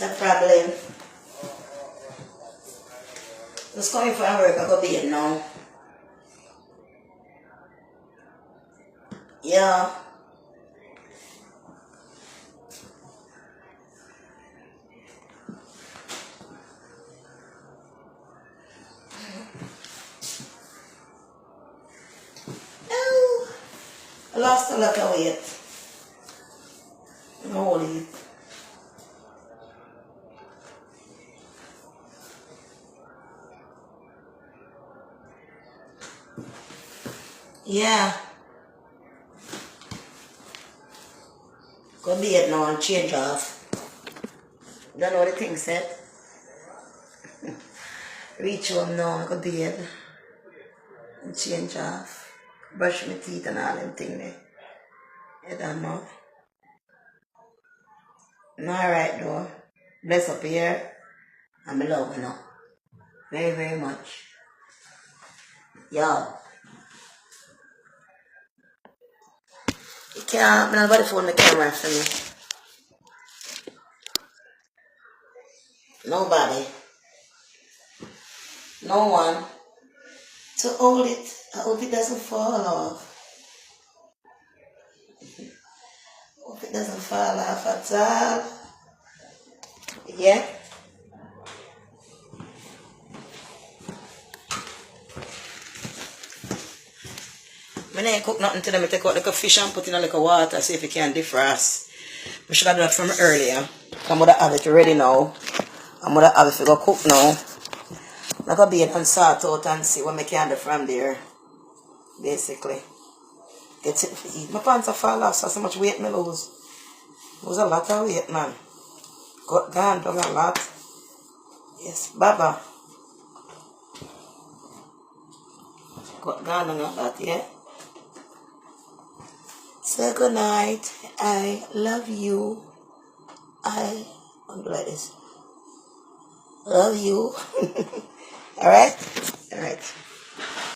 No problem. Just coming from work, I go bed now. Yeah. Oh, I lost a lot of weight. Holy. Yeah. Go bed now and change off. Don't know what the thing said. Reach home now, go bed and change off. Brush my teeth and all them things there. You don't know. Alright though. Bless up here. I'm in love you know. Very, very much. Yo. You can't, nobody phone the camera for me. Nobody. No one. To hold it. I hope it doesn't fall off. Hope it doesn't fall off at all. Yeah? I didn't cook nothing to them. I take out like a fish and put in a little water, see if it can defrost. I should have done that from earlier. I'm going to have it ready now. I'm going to have it to go cook now. I'm going to be and sort out and see what I can do from there. Basically. Get it to eat. My pants are fall off, so much weight I lose. Lose a lot of weight, man. Got gone down a lot. Yes, Baba. Got gone down a lot, yeah. So good night. I love you. I'll do like this. Love you. Alright? Alright.